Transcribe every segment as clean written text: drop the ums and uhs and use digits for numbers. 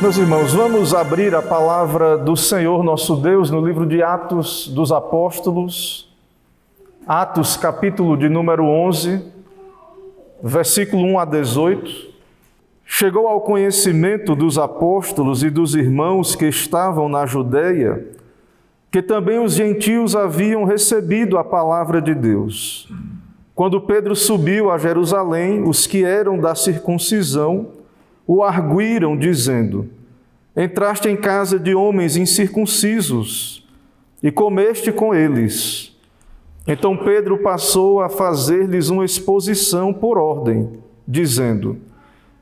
Meus irmãos, vamos abrir a palavra do Senhor nosso Deus no livro de Atos dos Apóstolos, Atos capítulo de número 11, versículo 1 a 18. Chegou ao conhecimento dos apóstolos e dos irmãos que estavam na Judeia, que também os gentios haviam recebido a palavra de Deus. Quando Pedro subiu a Jerusalém, os que eram da circuncisão o arguíram, dizendo: entraste em casa de homens incircuncisos e comeste com eles. Então Pedro passou a fazer-lhes uma exposição por ordem, dizendo: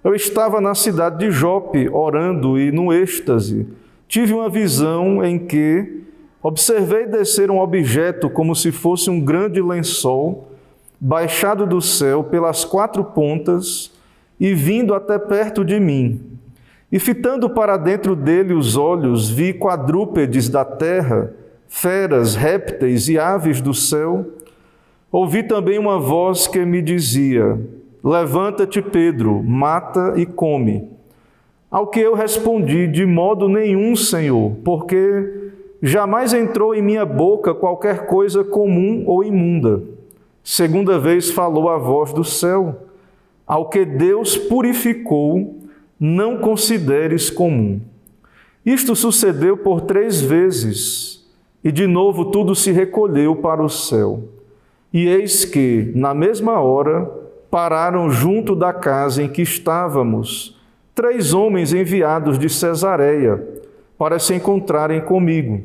eu estava na cidade de Jope orando e, num êxtase, tive uma visão em que observei descer um objeto como se fosse um grande lençol, baixado do céu pelas quatro pontas e vindo até perto de mim. E fitando para dentro dele os olhos, vi quadrúpedes da terra, feras, répteis e aves do céu. Ouvi também uma voz que me dizia: levanta-te, Pedro, mata e come. Ao que eu respondi: de modo nenhum, Senhor, porque jamais entrou em minha boca qualquer coisa comum ou imunda. Segunda vez falou a voz do céu: ao que Deus purificou, não consideres comum. Isto sucedeu por 3 vezes, e de novo tudo se recolheu para o céu. E eis que, na mesma hora, pararam junto da casa em que estávamos 3 homens enviados de Cesareia para se encontrarem comigo.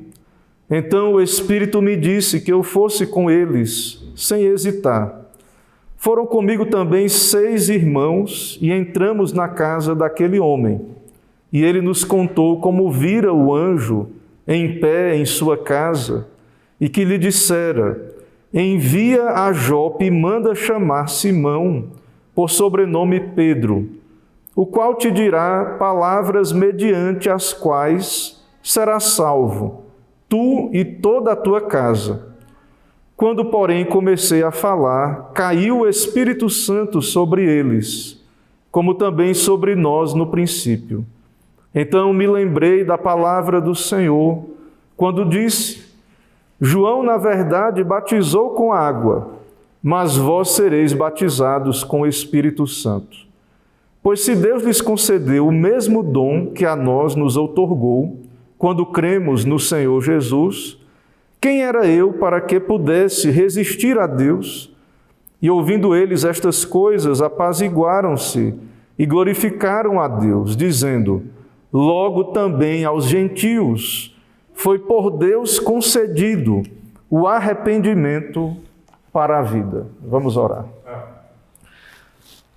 Então o Espírito me disse que eu fosse com eles, sem hesitar. Foram comigo também 6 irmãos e entramos na casa daquele homem. E ele nos contou como vira o anjo em pé em sua casa e que lhe dissera: envia a Jope e manda chamar Simão, por sobrenome Pedro, o qual te dirá palavras mediante as quais serás salvo, tu e toda a tua casa. Quando, porém, comecei a falar, caiu o Espírito Santo sobre eles, como também sobre nós no princípio. Então me lembrei da palavra do Senhor, quando disse: João, na verdade, batizou com água, mas vós sereis batizados com o Espírito Santo. Pois se Deus lhes concedeu o mesmo dom que a nós nos outorgou, quando cremos no Senhor Jesus, quem era eu para que pudesse resistir a Deus? E ouvindo eles estas coisas, apaziguaram-se e glorificaram a Deus, dizendo: logo também aos gentios foi por Deus concedido o arrependimento para a vida. Vamos orar.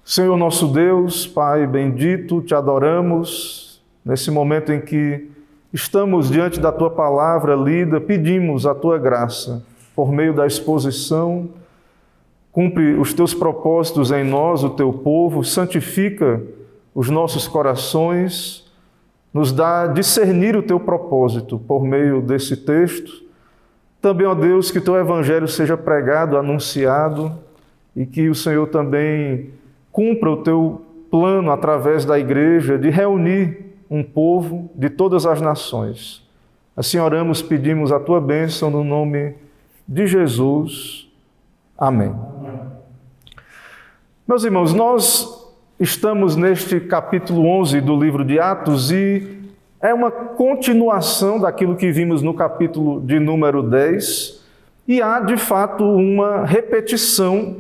Senhor nosso Deus, Pai bendito, te adoramos nesse momento em que estamos diante da Tua palavra lida, pedimos a Tua graça por meio da exposição. Cumpre os Teus propósitos em nós, o Teu povo, santifica os nossos corações, nos dá a discernir o Teu propósito por meio desse texto. Também, ó Deus, que Teu Evangelho seja pregado, anunciado e que o Senhor também cumpra o Teu plano através da igreja de reunir um povo de todas as nações. Assim oramos, pedimos a Tua bênção no nome de Jesus. Amém. Meus irmãos, nós estamos neste capítulo 11 do livro de Atos e é uma continuação daquilo que vimos no capítulo de número 10 e há, de fato, uma repetição.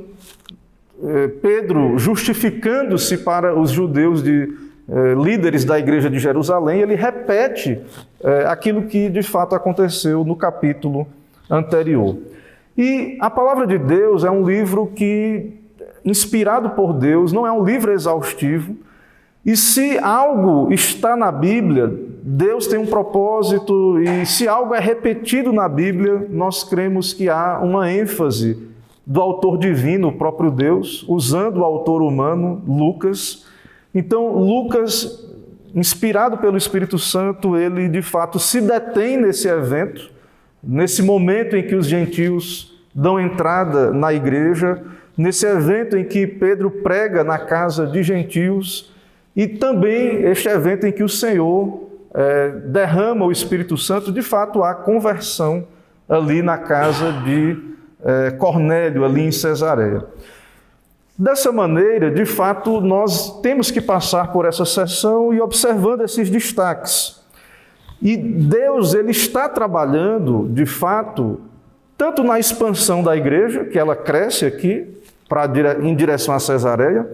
Pedro, justificando-se para os judeus líderes da igreja de Jerusalém, ele repete aquilo que de fato aconteceu no capítulo anterior. E a palavra de Deus é um livro que, inspirado por Deus, não é um livro exaustivo, e se algo está na Bíblia, Deus tem um propósito, e se algo é repetido na Bíblia, nós cremos que há uma ênfase do autor divino, o próprio Deus, usando o autor humano, Lucas. Então, Lucas, inspirado pelo Espírito Santo, ele de fato se detém nesse evento, nesse momento em que os gentios dão entrada na igreja, nesse evento em que Pedro prega na casa de gentios, e também este evento em que o Senhor derrama o Espírito Santo, de fato há conversão ali na casa de Cornélio, ali em Cesareia. Dessa maneira, de fato, nós temos que passar por essa sessão e observando esses destaques. E Deus, Ele está trabalhando, de fato, tanto na expansão da igreja, que ela cresce aqui, em direção a Cesareia,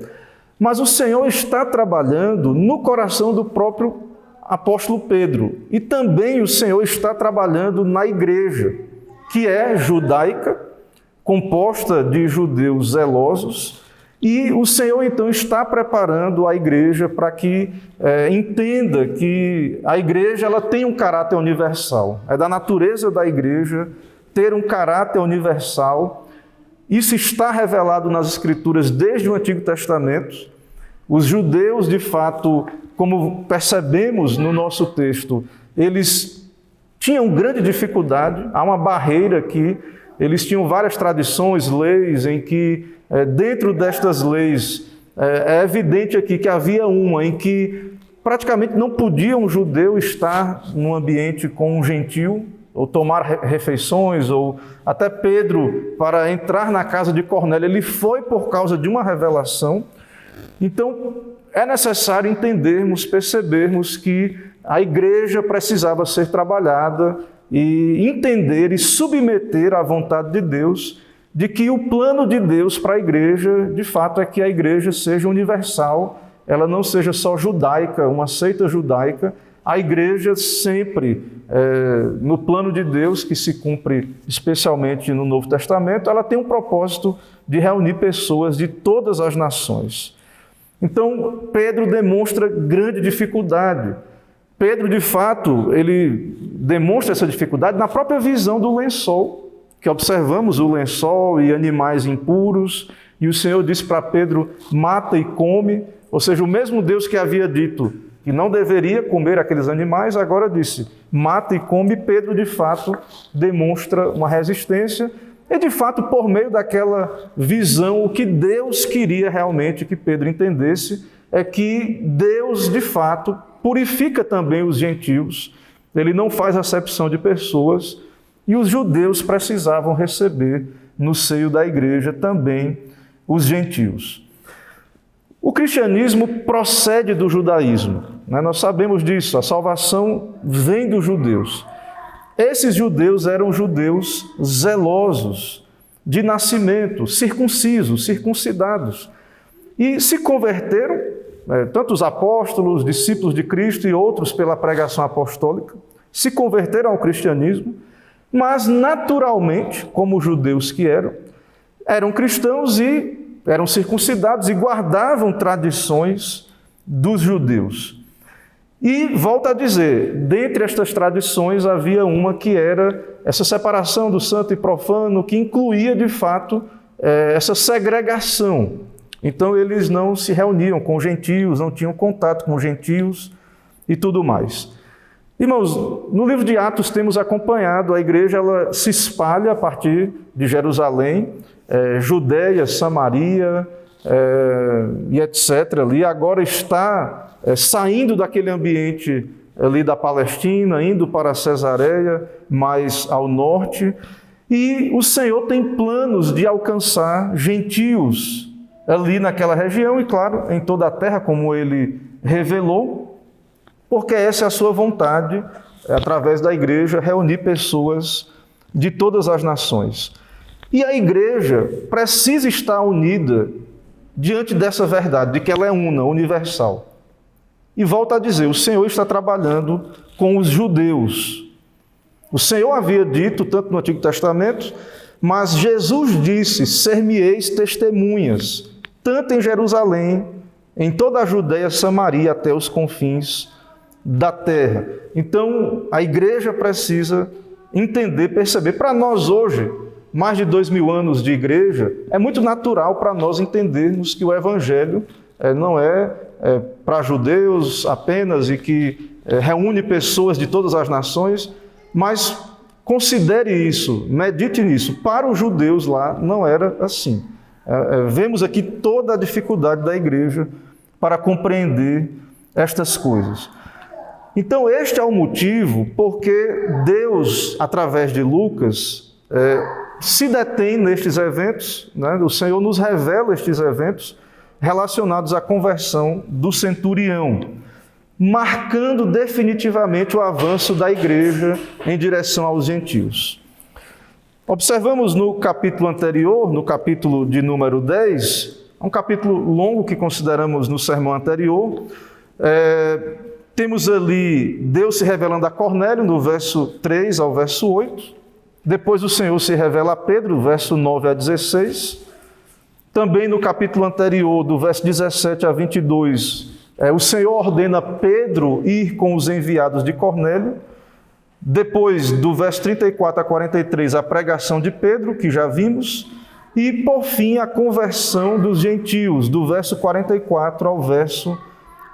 mas o Senhor está trabalhando no coração do próprio apóstolo Pedro. E também o Senhor está trabalhando na igreja, que é judaica, composta de judeus zelosos, e o Senhor então está preparando a igreja para que entenda que a igreja ela tem um caráter universal. É da natureza da igreja ter um caráter universal. Isso está revelado nas Escrituras desde o Antigo Testamento. Os judeus, de fato, como percebemos no nosso texto, eles tinham grande dificuldade, há uma barreira aqui, eles tinham várias tradições, leis, em que dentro destas leis é evidente aqui que havia uma em que praticamente não podia um judeu estar num ambiente com um gentil, ou tomar refeições, ou até Pedro, para entrar na casa de Cornélio, ele foi por causa de uma revelação. Então, é necessário entendermos, percebermos que a igreja precisava ser trabalhada e entender e submeter à vontade de Deus, de que o plano de Deus para a igreja, de fato, é que a igreja seja universal, ela não seja só judaica, uma seita judaica. A igreja sempre, no plano de Deus, que se cumpre especialmente no Novo Testamento, ela tem um propósito de reunir pessoas de todas as nações. Então, Pedro demonstra grande dificuldade. Pedro, de fato, ele demonstra essa dificuldade na própria visão do lençol, que observamos o lençol e animais impuros, e o Senhor disse para Pedro, mata e come, ou seja, o mesmo Deus que havia dito que não deveria comer aqueles animais, agora disse, mata e come. Pedro, de fato, demonstra uma resistência, e, de fato, por meio daquela visão, o que Deus queria realmente que Pedro entendesse é que Deus, de fato, purifica também os gentios, ele não faz acepção de pessoas, e os judeus precisavam receber no seio da igreja também os gentios. O cristianismo procede do judaísmo, né? Nós sabemos disso, a salvação vem dos judeus. Esses judeus eram judeus zelosos, de nascimento, circuncisos, circuncidados, e se converteram, tanto os apóstolos, discípulos de Cristo e outros pela pregação apostólica, se converteram ao cristianismo, mas naturalmente, como judeus que eram cristãos e eram circuncidados e guardavam tradições dos judeus. E, volto a dizer, dentre estas tradições havia uma que era essa separação do santo e profano, que incluía, de fato, essa segregação. Então, eles não se reuniam com gentios, não tinham contato com gentios e tudo mais. Irmãos, no livro de Atos temos acompanhado, a igreja ela se espalha a partir de Jerusalém, Judeia, Samaria e etc. ali, agora está saindo daquele ambiente ali da Palestina, indo para Cesareia, mais ao norte, e o Senhor tem planos de alcançar gentios ali naquela região e, claro, em toda a terra, como Ele revelou, porque essa é a sua vontade, através da igreja, reunir pessoas de todas as nações. E a igreja precisa estar unida diante dessa verdade, de que ela é una, universal. E volto a dizer, o Senhor está trabalhando com os judeus. O Senhor havia dito, tanto no Antigo Testamento, mas Jesus disse, ser-me-eis testemunhas, tanto em Jerusalém, em toda a Judeia, Samaria, até os confins da terra. Então, a igreja precisa entender, perceber. Para nós hoje, mais de 2000 anos de igreja, é muito natural para nós entendermos que o Evangelho não é para judeus apenas e que reúne pessoas de todas as nações, mas considere isso, medite nisso. Para os judeus lá não era assim. Vemos aqui toda a dificuldade da igreja para compreender estas coisas. Então, este é o motivo porque Deus, através de Lucas, se detém nestes eventos, né? O Senhor nos revela estes eventos relacionados à conversão do centurião, marcando definitivamente o avanço da igreja em direção aos gentios. Observamos no capítulo anterior, no capítulo de número 10, um capítulo longo que consideramos no sermão anterior, temos ali Deus se revelando a Cornélio, no verso 3 ao verso 8. Depois o Senhor se revela a Pedro, verso 9 a 16. Também no capítulo anterior, do verso 17 a 22, o Senhor ordena Pedro ir com os enviados de Cornélio. Depois, do verso 34 a 43, a pregação de Pedro, que já vimos. E, por fim, a conversão dos gentios, do verso 44 ao verso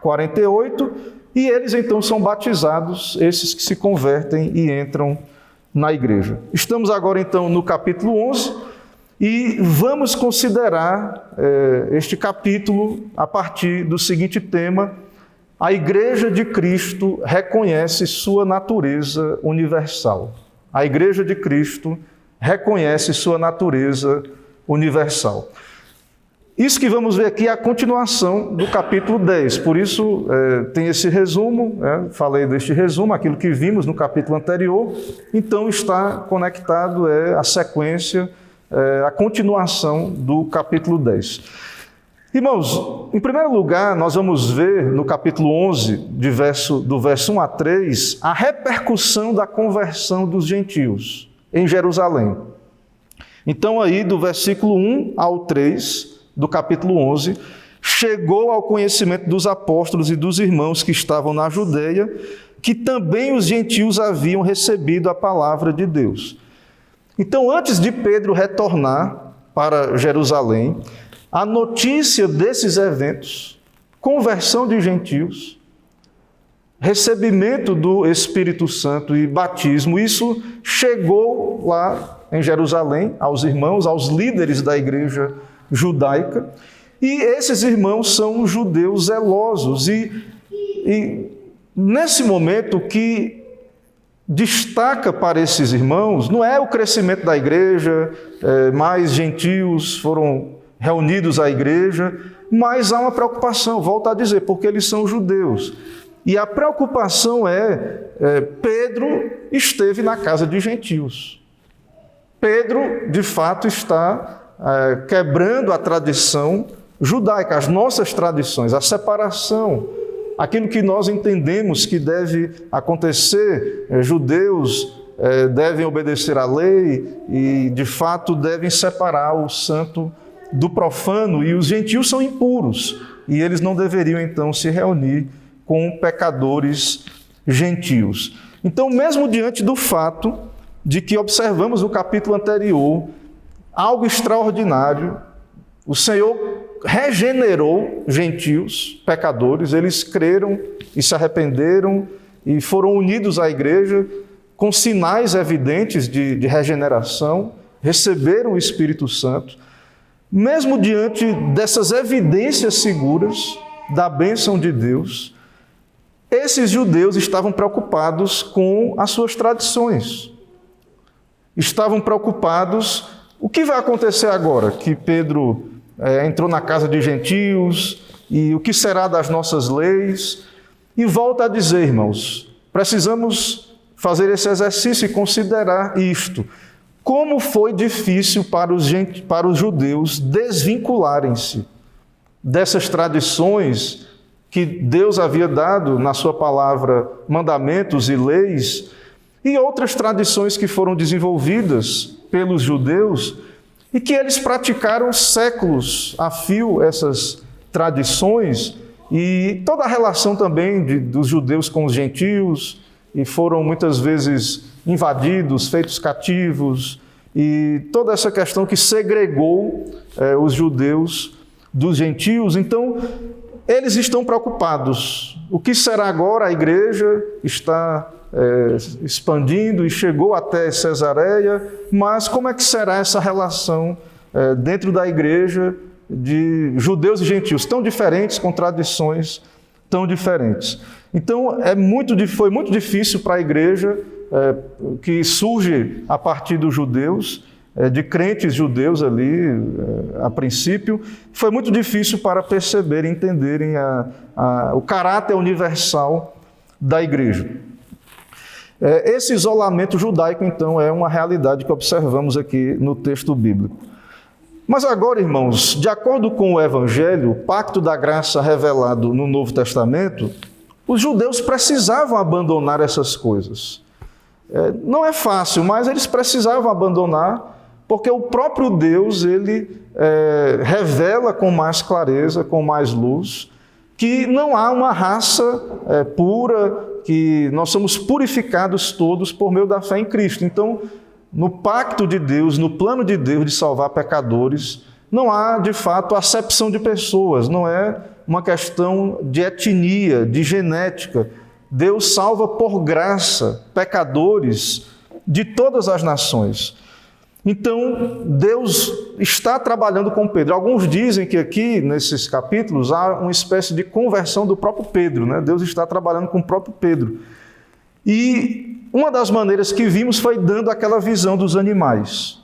48. E eles então são batizados, esses que se convertem e entram na igreja. Estamos agora então no capítulo 11 e vamos considerar este capítulo a partir do seguinte tema: a Igreja de Cristo reconhece sua natureza universal. A Igreja de Cristo reconhece sua natureza universal. Isso que vamos ver aqui é a continuação do capítulo 10, por isso tem esse resumo, falei deste resumo, aquilo que vimos no capítulo anterior, então está conectado a sequência, a continuação do capítulo 10. Irmãos, em primeiro lugar, nós vamos ver no capítulo 11, do verso 1 a 3, a repercussão da conversão dos gentios em Jerusalém. Então aí do versículo 1 ao 3, do capítulo 11, chegou ao conhecimento dos apóstolos e dos irmãos que estavam na Judeia, que também os gentios haviam recebido a palavra de Deus. Então, antes de Pedro retornar para Jerusalém, a notícia desses eventos, conversão de gentios, recebimento do Espírito Santo e batismo, isso chegou lá em Jerusalém, aos irmãos, aos líderes da igreja judaica, e esses irmãos são judeus zelosos, e nesse momento o que destaca para esses irmãos não é o crescimento da igreja, mais gentios foram reunidos à igreja, mas há uma preocupação, volto a dizer, porque eles são judeus, e a preocupação Pedro esteve na casa de gentios. Pedro, de fato, está quebrando a tradição judaica, as nossas tradições, a separação, aquilo que nós entendemos que deve acontecer. Judeus devem obedecer à lei e, de fato, devem separar o santo do profano, e os gentios são impuros, e eles não deveriam, então, se reunir com pecadores gentios. Então, mesmo diante do fato de que observamos no capítulo anterior algo extraordinário, o Senhor regenerou gentios, pecadores, eles creram e se arrependeram e foram unidos à igreja com sinais evidentes de regeneração, receberam o Espírito Santo. Mesmo diante dessas evidências seguras da bênção de Deus, esses judeus estavam preocupados com as suas tradições. Estavam preocupados, o que vai acontecer agora que Pedro entrou na casa de gentios, e o que será das nossas leis? E volta a dizer, irmãos, precisamos fazer esse exercício e considerar isto. Como foi difícil para os judeus desvincularem-se dessas tradições que Deus havia dado na sua palavra, mandamentos e leis, e outras tradições que foram desenvolvidas pelos judeus e que eles praticaram séculos a fio, essas tradições, e toda a relação também dos judeus com os gentios, e foram muitas vezes invadidos, feitos cativos, e toda essa questão que segregou os judeus dos gentios. Então, eles estão preocupados. O que será agora? A igreja está expandindo e chegou até Cesareia, mas como é que será essa relação dentro da igreja de judeus e gentios, tão diferentes, com tradições tão diferentes. Então, foi muito difícil para a igreja, que surge a partir dos judeus, de crentes judeus ali, a princípio, foi muito difícil para perceberem, entenderem o caráter universal da igreja. Esse isolamento judaico, então, é uma realidade que observamos aqui no texto bíblico. Mas agora, irmãos, de acordo com o Evangelho, o pacto da graça revelado no Novo Testamento, os judeus precisavam abandonar essas coisas. Não é fácil, mas eles precisavam abandonar, porque o próprio Deus, ele revela com mais clareza, com mais luz, que não há uma raça pura, que nós somos purificados todos por meio da fé em Cristo. Então, no pacto de Deus, no plano de Deus de salvar pecadores, não há, de fato, acepção de pessoas, não é uma questão de etnia, de genética. Deus salva por graça pecadores de todas as nações. Então, Deus está trabalhando com Pedro. Alguns dizem que aqui, nesses capítulos, há uma espécie de conversão do próprio Pedro, né? Deus está trabalhando com o próprio Pedro. E uma das maneiras que vimos foi dando aquela visão dos animais.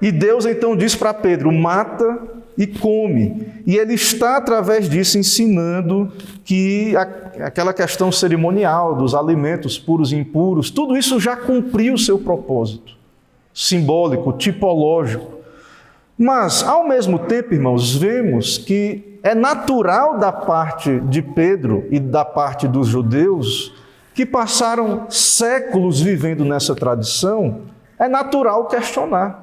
E Deus então diz para Pedro, mata e come. E ele está, através disso, ensinando que aquela questão cerimonial dos alimentos puros e impuros, tudo isso já cumpriu o seu propósito simbólico, tipológico. Mas, ao mesmo tempo, irmãos, vemos que é natural da parte de Pedro e da parte dos judeus, que passaram séculos vivendo nessa tradição, é natural questionar,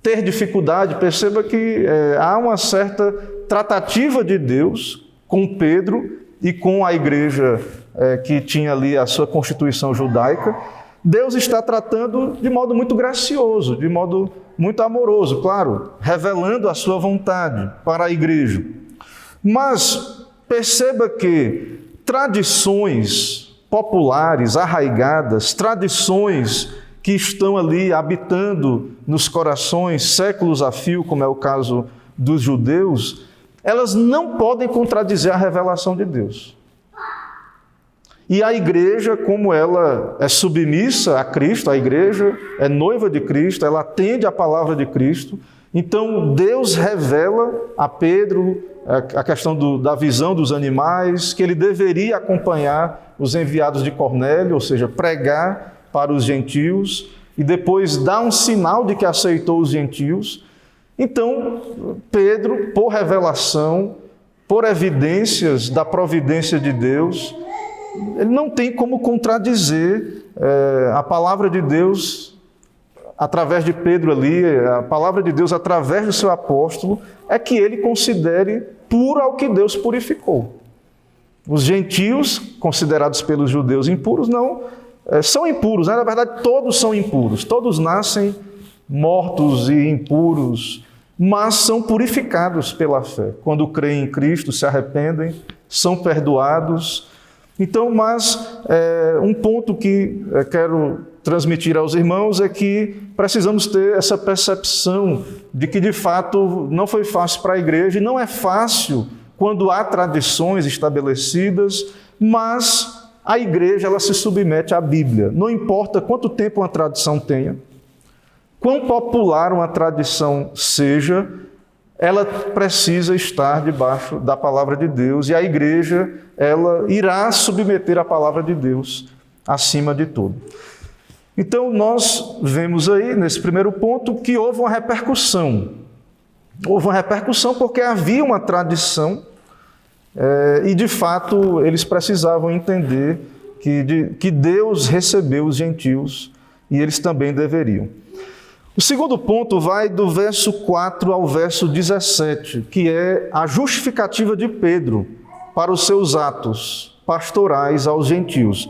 ter dificuldade. Perceba que há uma certa tratativa de Deus com Pedro e com a igreja que tinha ali a sua constituição judaica. Deus está tratando de modo muito gracioso, de modo muito amoroso, claro, revelando a sua vontade para a igreja. Mas perceba que tradições populares, arraigadas, tradições que estão ali habitando nos corações séculos a fio, como é o caso dos judeus, elas não podem contradizer a revelação de Deus. E a igreja, como ela é submissa a Cristo, a igreja é noiva de Cristo, ela atende à palavra de Cristo. Então, Deus revela a Pedro a questão da visão dos animais, que ele deveria acompanhar os enviados de Cornélio, ou seja, pregar para os gentios, e depois dar um sinal de que aceitou os gentios. Então, Pedro, por revelação, por evidências da providência de Deus, ele não tem como contradizer a palavra de Deus através de Pedro ali, a palavra de Deus através do seu apóstolo, é que ele considere puro ao que Deus purificou. Os gentios, considerados pelos judeus impuros, não são impuros, né? Na verdade todos são impuros, todos nascem mortos e impuros, mas são purificados pela fé. Quando creem em Cristo, se arrependem, são perdoados. Então, mas um ponto que quero transmitir aos irmãos é que precisamos ter essa percepção de que, de fato, não foi fácil para a igreja, e não é fácil quando há tradições estabelecidas, mas a igreja ela se submete à Bíblia. Não importa quanto tempo uma tradição tenha, quão popular uma tradição seja, ela precisa estar debaixo da palavra de Deus, e a igreja ela irá submeter a palavra de Deus acima de tudo. Então, nós vemos aí, nesse primeiro ponto, que houve uma repercussão. Houve uma repercussão porque havia uma tradição e, de fato, eles precisavam entender que Deus recebeu os gentios e eles também deveriam. O segundo ponto vai do verso 4 ao verso 17, que é a justificativa de Pedro para os seus atos pastorais aos gentios.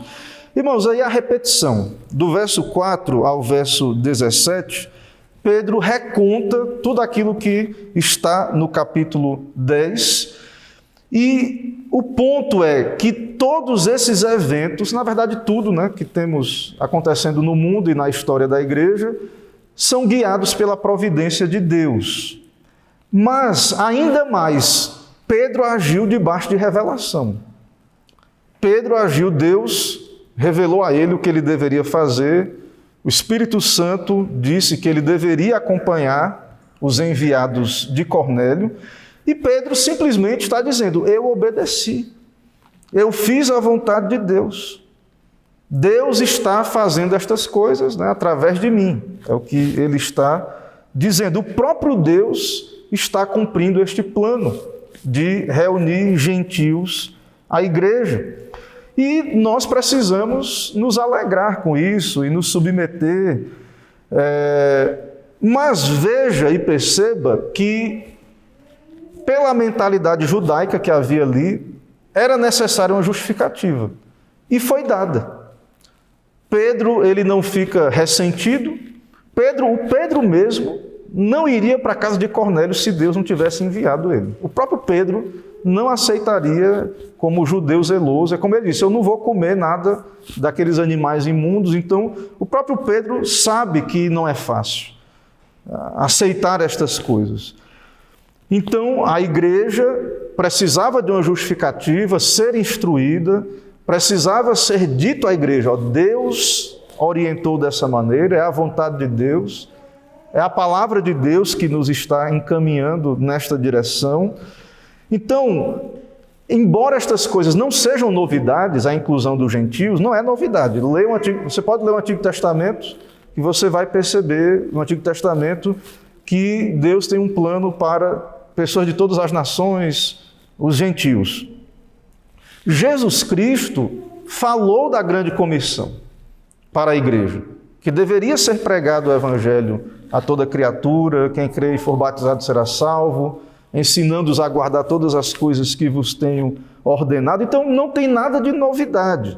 Irmãos, aí a repetição, do verso 4 ao verso 17, Pedro reconta tudo aquilo que está no capítulo 10, e o ponto é que todos esses eventos, na verdade tudo, né, que temos acontecendo no mundo e na história da igreja, são guiados pela providência de Deus. Mas, ainda mais, Pedro agiu debaixo de revelação. Pedro agiu, Deus revelou a ele o que ele deveria fazer. O Espírito Santo disse que ele deveria acompanhar os enviados de Cornélio. E Pedro simplesmente está dizendo: eu obedeci. Eu fiz a vontade de Deus. Deus está fazendo estas coisas, né, através de mim. É o que ele está dizendo. O próprio Deus está cumprindo este plano de reunir gentios à igreja. E nós precisamos nos alegrar com isso e nos submeter. Mas veja e perceba que, pela mentalidade judaica que havia ali, era necessária uma justificativa. E foi dada. Pedro, ele não fica ressentido. O Pedro mesmo não iria para a casa de Cornélio se Deus não tivesse enviado ele. O próprio Pedro não aceitaria como judeu zeloso. É como ele disse: eu não vou comer nada daqueles animais imundos. Então, o próprio Pedro sabe que não é fácil aceitar estas coisas. Então, a igreja precisava de uma justificativa, ser instruída, precisava ser dito à igreja: ó, Deus orientou dessa maneira, é a vontade de Deus, é a palavra de Deus que nos está encaminhando nesta direção. Então, embora estas coisas não sejam novidades, a inclusão dos gentios não é novidade. Você pode ler o Antigo Testamento e você vai perceber no Antigo Testamento que Deus tem um plano para pessoas de todas as nações, os gentios. Jesus Cristo falou da grande comissão para a igreja, que deveria ser pregado o evangelho a toda criatura, quem crê e for batizado será salvo, ensinando-os a guardar todas as coisas que vos tenho ordenado. Então não tem nada de novidade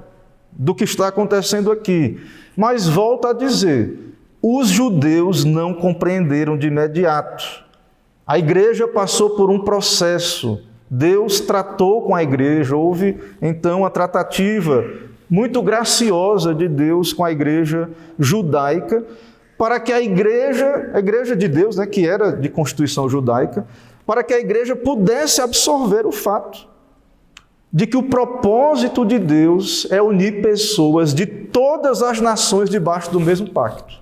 do que está acontecendo aqui. Mas volto a dizer, os judeus não compreenderam de imediato. A igreja passou por um processo. Deus tratou com a igreja, houve então a tratativa muito graciosa de Deus com a igreja judaica, para que a igreja de Deus, né, que era de constituição judaica, para que a igreja pudesse absorver o fato de que o propósito de Deus é unir pessoas de todas as nações debaixo do mesmo pacto,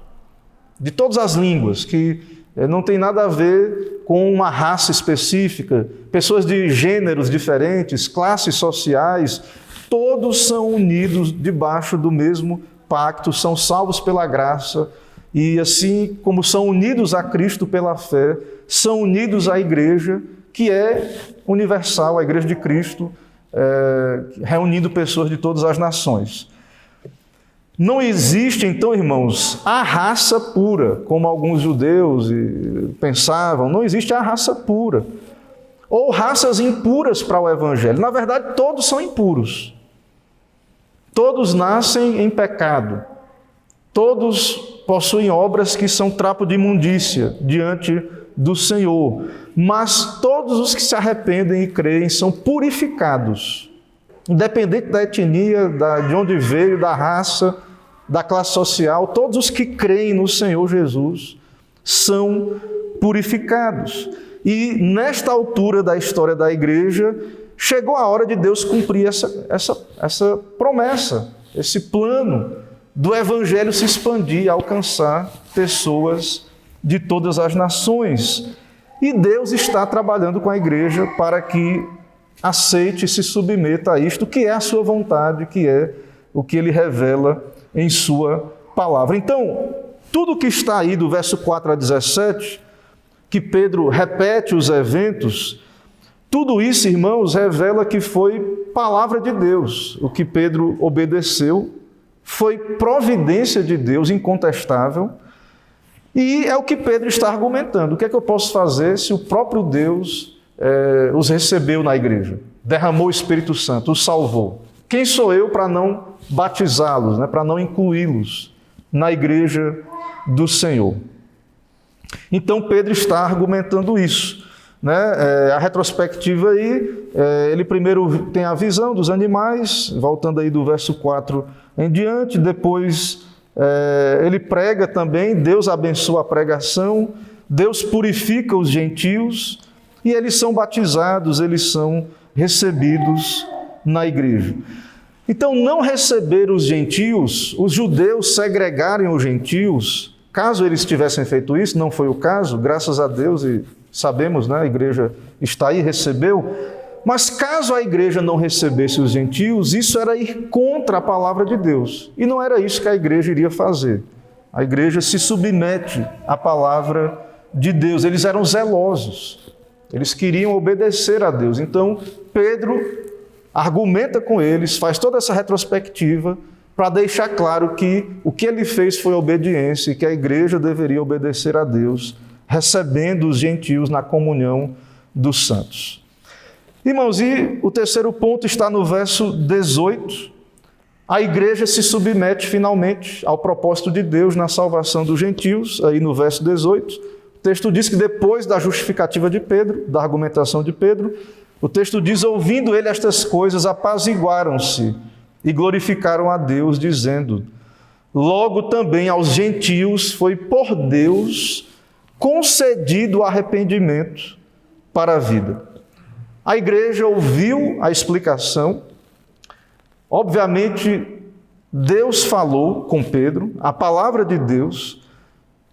de todas as línguas, que não tem nada a ver com uma raça específica, pessoas de gêneros diferentes, classes sociais, todos são unidos debaixo do mesmo pacto, são salvos pela graça, e assim como são unidos a Cristo pela fé, são unidos à igreja, que é universal, a igreja de Cristo, reunindo pessoas de todas as nações. Não existe, então, irmãos, a raça pura, como alguns judeus pensavam. Não existe a raça pura. Ou raças impuras para o evangelho. Na verdade, todos são impuros. Todos nascem em pecado. Todos possuem obras que são trapo de imundícia diante do Senhor. Mas todos os que se arrependem e creem são purificados. Independente da etnia, de onde veio, da raça, da classe social, todos os que creem no Senhor Jesus são purificados. E nesta altura da história da igreja, chegou a hora de Deus cumprir essa promessa, esse plano do evangelho se expandir e alcançar pessoas de todas as nações. E Deus está trabalhando com a igreja para que aceite e se submeta a isto, que é a sua vontade, que é o que Ele revela em sua palavra. Então, tudo que está aí do verso 4 a 17, que Pedro repete os eventos, tudo isso, irmãos, revela que foi palavra de Deus. O que Pedro obedeceu foi providência de Deus incontestável, e é o que Pedro está argumentando. O que é que eu posso fazer se o próprio Deus os recebeu na igreja, derramou o Espírito Santo, os salvou? Quem sou eu para não batizá-los, né, para não incluí-los na igreja do Senhor? Então Pedro está argumentando isso, né? A retrospectiva aí, ele primeiro tem a visão dos animais, voltando aí do verso 4 em diante, depois ele prega também, Deus abençoa a pregação, Deus purifica os gentios e eles são batizados, eles são recebidos na igreja. Então, não receber os gentios, os judeus segregarem os gentios, caso eles tivessem feito isso, não foi o caso, graças a Deus, e sabemos, né, a igreja está aí, recebeu, mas caso a igreja não recebesse os gentios, isso era ir contra a palavra de Deus. E não era isso que a igreja iria fazer. A igreja se submete à palavra de Deus. Eles eram zelosos. Eles queriam obedecer a Deus. Então, Pedro argumenta com eles, faz toda essa retrospectiva para deixar claro que o que ele fez foi obediência e que a igreja deveria obedecer a Deus, recebendo os gentios na comunhão dos santos. Irmãos, e o terceiro ponto está no verso 18. A igreja se submete finalmente ao propósito de Deus na salvação dos gentios, aí no verso 18. O texto diz que depois da justificativa de Pedro, da argumentação de Pedro, o texto diz, ouvindo ele estas coisas, apaziguaram-se e glorificaram a Deus, dizendo, logo também aos gentios foi por Deus concedido o arrependimento para a vida. A igreja ouviu a explicação. Obviamente, Deus falou com Pedro, a palavra de Deus.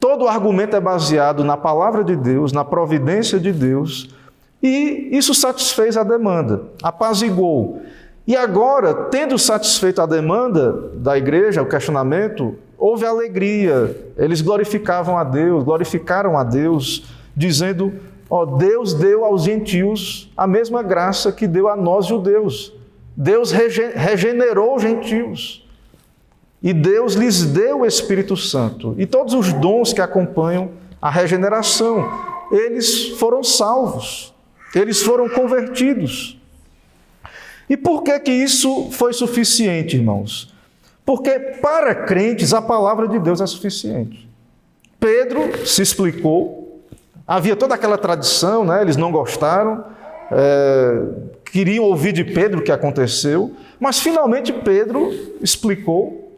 Todo o argumento é baseado na palavra de Deus, na providência de Deus. E isso satisfez a demanda, apaziguou. E agora, tendo satisfeito a demanda da igreja, o questionamento, houve alegria. Eles glorificaram a Deus, dizendo, Deus deu aos gentios a mesma graça que deu a nós judeus. Deus regenerou os gentios. E Deus lhes deu o Espírito Santo. E todos os dons que acompanham a regeneração. Eles foram salvos. Eles foram convertidos. E por que isso foi suficiente, irmãos? Porque para crentes a palavra de Deus é suficiente. Pedro se explicou. Havia toda aquela tradição, né? Eles não gostaram, queriam ouvir de Pedro o que aconteceu, mas finalmente Pedro explicou,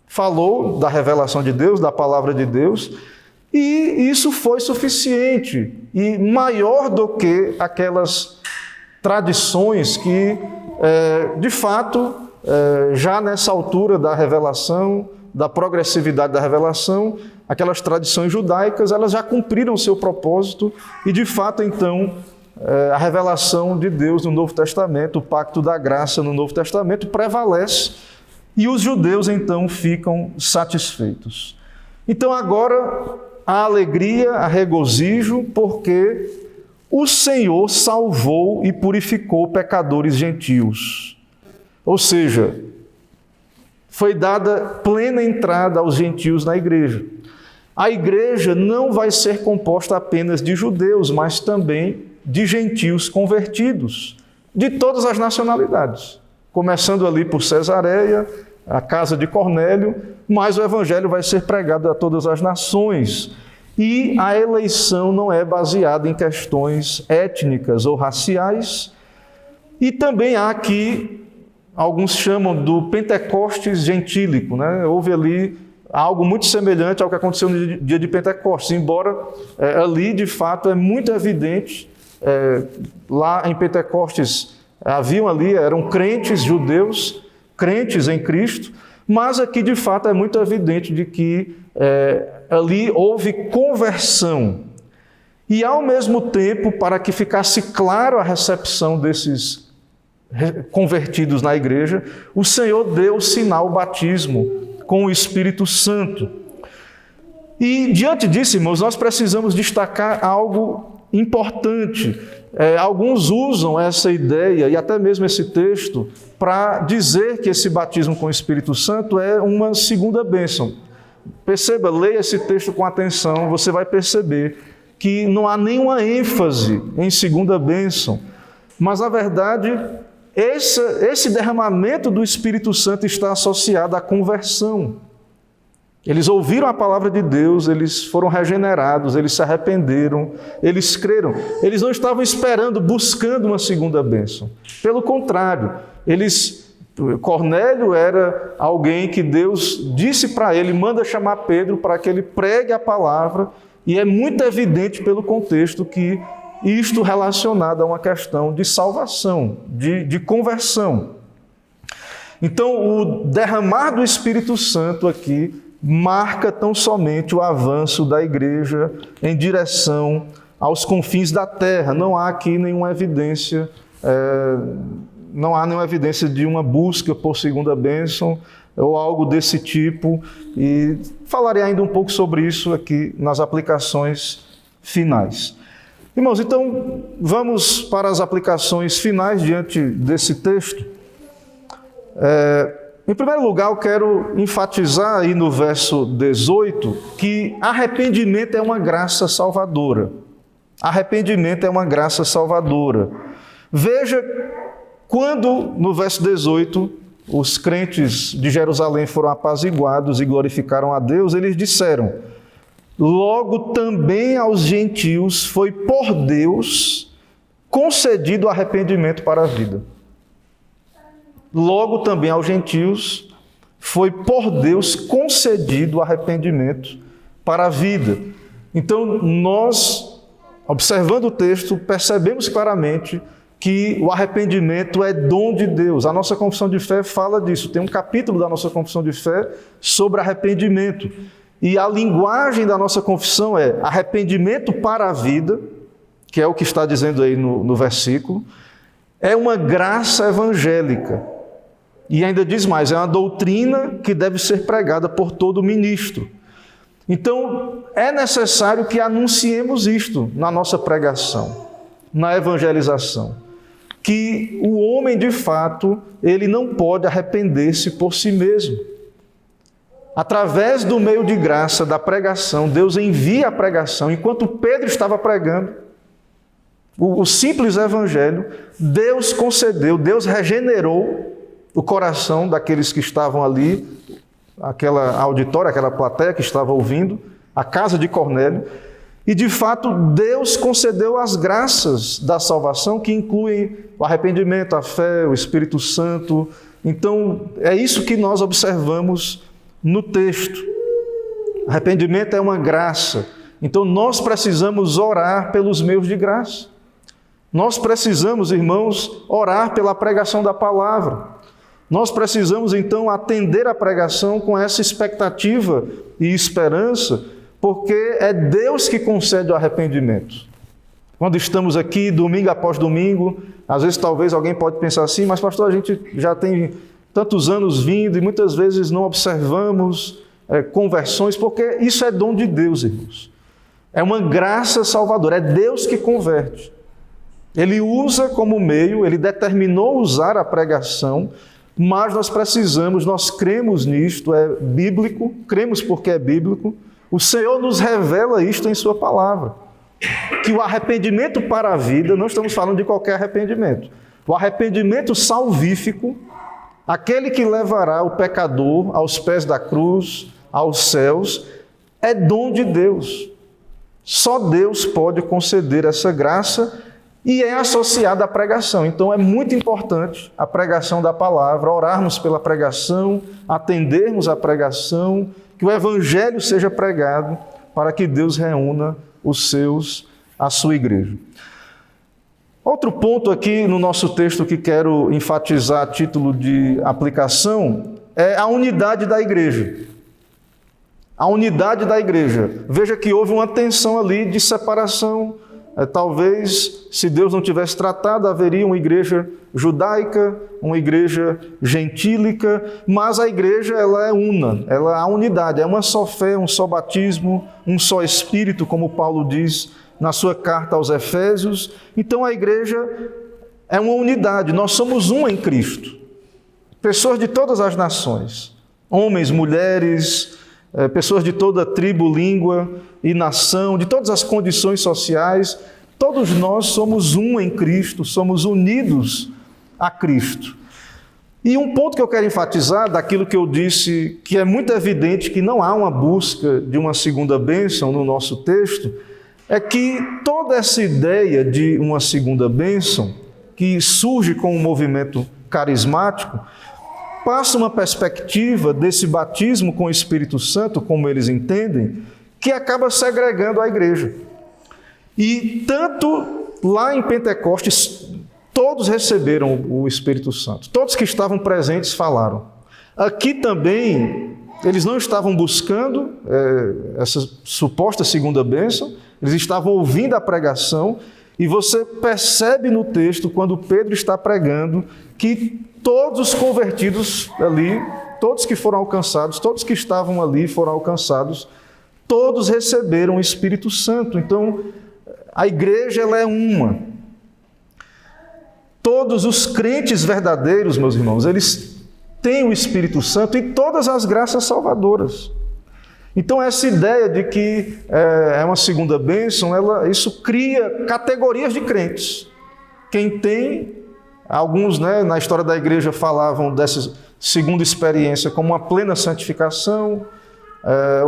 falou da revelação de Deus, da palavra de Deus, e isso foi suficiente, e maior do que aquelas tradições que, de fato, já nessa altura da revelação, da progressividade da revelação, aquelas tradições judaicas, elas já cumpriram o seu propósito e, de fato, então, a revelação de Deus no Novo Testamento, o pacto da graça no Novo Testamento prevalece e os judeus, então, ficam satisfeitos. Então, agora, a alegria, a regozijo, porque o Senhor salvou e purificou pecadores gentios. Ou seja, foi dada plena entrada aos gentios na igreja. A igreja não vai ser composta apenas de judeus, mas também de gentios convertidos, de todas as nacionalidades. Começando ali por Cesareia, a casa de Cornélio, mas o evangelho vai ser pregado a todas as nações. E a eleição não é baseada em questões étnicas ou raciais. E também há aqui, alguns chamam do Pentecostes gentílico, né? Houve ali algo muito semelhante ao que aconteceu no dia de Pentecostes, embora ali, de fato, é muito evidente, lá em Pentecostes eram crentes judeus, crentes em Cristo, mas aqui, de fato, é muito evidente de que ali houve conversão. E, ao mesmo tempo, para que ficasse claro a recepção desses convertidos na igreja, o Senhor deu o sinal batismo com o Espírito Santo. E diante disso, irmãos, nós precisamos destacar algo importante. Alguns usam essa ideia e até mesmo esse texto para dizer que esse batismo com o Espírito Santo é uma segunda bênção. Perceba, leia esse texto com atenção, você vai perceber que não há nenhuma ênfase em segunda bênção, mas na verdade esse derramamento do Espírito Santo está associado à conversão. Eles ouviram a palavra de Deus, eles foram regenerados, eles se arrependeram, eles creram. Eles não estavam esperando, buscando uma segunda bênção. Pelo contrário, Cornélio era alguém que Deus disse para ele, manda chamar Pedro para que ele pregue a palavra, E é muito evidente pelo contexto que isto relacionado a uma questão de salvação, de conversão. Então, o derramar do Espírito Santo aqui marca tão somente o avanço da igreja em direção aos confins da terra. Não há aqui nenhuma evidência, de uma busca por segunda bênção ou algo desse tipo. E falarei ainda um pouco sobre isso aqui nas aplicações finais. Irmãos, então vamos para as aplicações finais diante desse texto. Em primeiro lugar, eu quero enfatizar aí no verso 18 que arrependimento é uma graça salvadora. Arrependimento é uma graça salvadora. Veja, quando no verso 18 os crentes de Jerusalém foram apaziguados e glorificaram a Deus, eles disseram: logo também aos gentios foi por Deus concedido arrependimento para a vida. Logo também aos gentios foi por Deus concedido arrependimento para a vida. Então, nós, observando o texto, percebemos claramente que o arrependimento é dom de Deus. A nossa confissão de fé fala disso. Tem um capítulo da nossa confissão de fé sobre arrependimento. E a linguagem da nossa confissão é arrependimento para a vida, que é o que está dizendo aí no versículo, é uma graça evangélica. E ainda diz mais, é uma doutrina que deve ser pregada por todo ministro. Então, é necessário que anunciemos isto na nossa pregação, na evangelização. Que o homem, de fato, ele não pode arrepender-se por si mesmo. Através do meio de graça da pregação, Deus envia a pregação. Enquanto Pedro estava pregando o simples evangelho, Deus concedeu, Deus regenerou o coração daqueles que estavam ali, aquela auditória, aquela plateia que estava ouvindo, a casa de Cornélio. E, de fato, Deus concedeu as graças da salvação, que incluem o arrependimento, a fé, o Espírito Santo. Então, é isso que nós observamos no texto. Arrependimento é uma graça. Então, nós precisamos orar pelos meios de graça. Nós precisamos, irmãos, orar pela pregação da palavra. Nós precisamos, então, atender a pregação com essa expectativa e esperança, porque é Deus que concede o arrependimento. Quando estamos aqui, domingo após domingo, às vezes talvez alguém pode pensar assim, mas pastor, a gente já tem tantos anos vindo e muitas vezes não observamos conversões, porque isso é dom de Deus, irmãos. É uma graça salvadora, é Deus que converte. Ele usa como meio, ele determinou usar a pregação, mas nós precisamos, nós cremos nisto, é bíblico, cremos porque é bíblico. O Senhor nos revela isto em sua palavra, que o arrependimento para a vida, não estamos falando de qualquer arrependimento, o arrependimento salvífico, aquele que levará o pecador aos pés da cruz, aos céus, é dom de Deus. Só Deus pode conceder essa graça e é associada à pregação. Então é muito importante a pregação da palavra, orarmos pela pregação, atendermos à pregação, que o Evangelho seja pregado para que Deus reúna a sua igreja. Outro ponto aqui no nosso texto que quero enfatizar a título de aplicação é a unidade da igreja. A unidade da igreja. Veja que houve uma tensão ali de separação. Talvez, se Deus não tivesse tratado, haveria uma igreja judaica, uma igreja gentílica, mas a igreja ela é una, ela há unidade, é uma só fé, um só batismo, um só Espírito, como Paulo diz na sua carta aos Efésios. Então a igreja é uma unidade, nós somos um em Cristo. Pessoas de todas as nações, homens, mulheres, pessoas de toda tribo, língua e nação, de todas as condições sociais, todos nós somos um em Cristo, somos unidos a Cristo. E um ponto que eu quero enfatizar, daquilo que eu disse, que é muito evidente que não há uma busca de uma segunda bênção no nosso texto, é que toda essa ideia de uma segunda bênção, que surge com o movimento carismático, passa uma perspectiva desse batismo com o Espírito Santo, como eles entendem, que acaba segregando a igreja. E tanto lá em Pentecostes, todos receberam o Espírito Santo. Todos que estavam presentes falaram. Aqui também, eles não estavam buscando essa suposta segunda bênção, eles estavam ouvindo a pregação, e você percebe no texto, quando Pedro está pregando, que todos os convertidos ali, todos que foram alcançados, todos que estavam ali foram alcançados, todos receberam o Espírito Santo. Então, a igreja ela é uma. Todos os crentes verdadeiros, meus irmãos, eles têm o Espírito Santo e todas as graças salvadoras. Então, essa ideia de que é uma segunda bênção, isso cria categorias de crentes. Quem tem, alguns na história da igreja falavam dessa segunda experiência como uma plena santificação,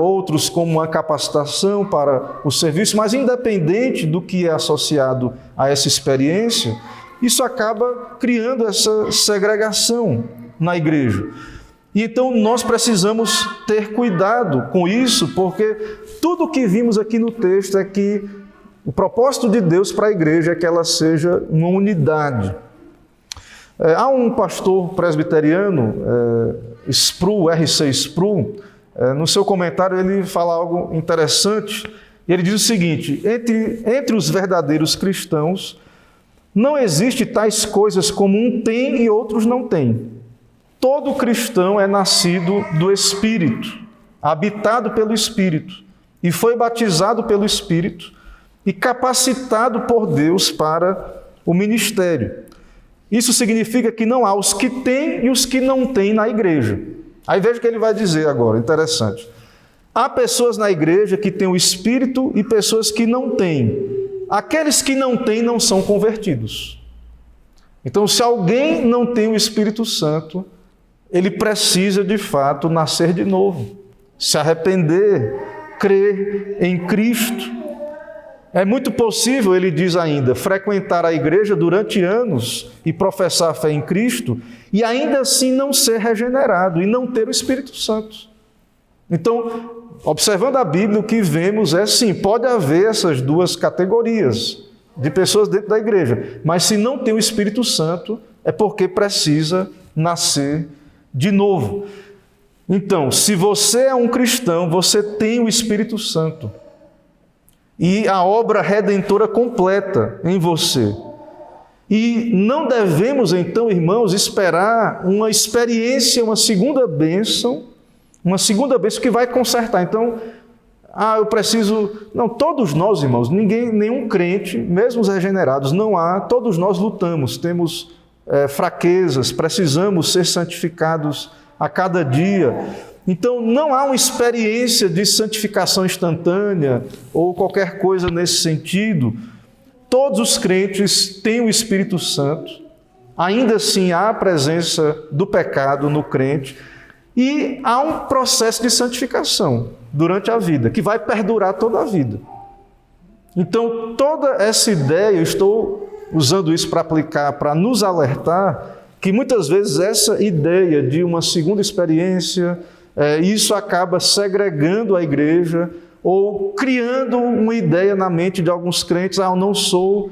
outros como uma capacitação para o serviço, mas independente do que é associado a essa experiência, isso acaba criando essa segregação na igreja. E então nós precisamos ter cuidado com isso, porque tudo o que vimos aqui no texto é que o propósito de Deus para a igreja é que ela seja uma unidade. Há um pastor presbiteriano, R.C. Sproul, no seu comentário ele fala algo interessante, e ele diz o seguinte: entre os verdadeiros cristãos, não existe tais coisas como um tem e outros não têm. Todo cristão é nascido do Espírito, habitado pelo Espírito, e foi batizado pelo Espírito e capacitado por Deus para o ministério. Isso significa que não há os que têm e os que não têm na igreja. Aí veja o que ele vai dizer agora, interessante. Há pessoas na igreja que têm o Espírito e pessoas que não têm. Aqueles que não têm não são convertidos. Então, se alguém não tem o Espírito Santo, ele precisa, de fato, nascer de novo, se arrepender, crer em Cristo. É muito possível, ele diz ainda, frequentar a igreja durante anos e professar a fé em Cristo e ainda assim não ser regenerado e não ter o Espírito Santo. Então, observando a Bíblia, o que vemos é sim, pode haver essas duas categorias de pessoas dentro da igreja, mas se não tem o Espírito Santo, é porque precisa nascer de novo. Então, se você é um cristão, você tem o Espírito Santo e a obra redentora completa em você. E não devemos, então, irmãos, esperar uma experiência, uma segunda bênção que vai consertar. Então, eu preciso... Não, todos nós, irmãos, nenhum crente, mesmo os regenerados, todos nós lutamos, temos fraquezas, precisamos ser santificados a cada dia. Então, não há uma experiência de santificação instantânea ou qualquer coisa nesse sentido. Todos os crentes têm o Espírito Santo, ainda assim há a presença do pecado no crente e há um processo de santificação durante a vida, que vai perdurar toda a vida. Então, toda essa ideia, eu estou usando isso para aplicar, para nos alertar que muitas vezes essa ideia de uma segunda experiência, isso acaba segregando a igreja ou criando uma ideia na mente de alguns crentes: eu não sou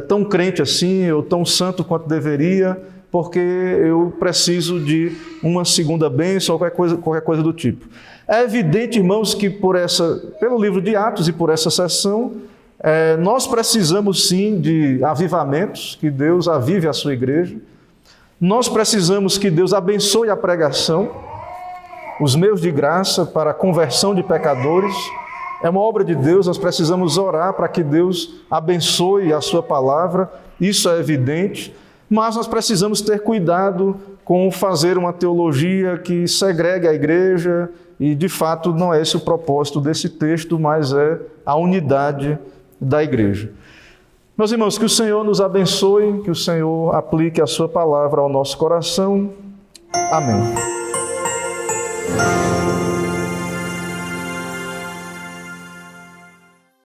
tão crente assim, ou tão santo quanto deveria, porque eu preciso de uma segunda bênção ou qualquer coisa do tipo. É evidente, irmãos, que pelo livro de Atos e por essa sessão, nós precisamos sim de avivamentos, que Deus avive a sua igreja. Nós precisamos que Deus abençoe a pregação, os meios de graça para a conversão de pecadores. É uma obra de Deus, nós precisamos orar para que Deus abençoe a sua palavra, isso é evidente, mas nós precisamos ter cuidado com fazer uma teologia que segregue a igreja, e de fato não é esse o propósito desse texto, mas é a unidade da igreja. Meus irmãos, que o Senhor nos abençoe, que o Senhor aplique a sua palavra ao nosso coração. Amém.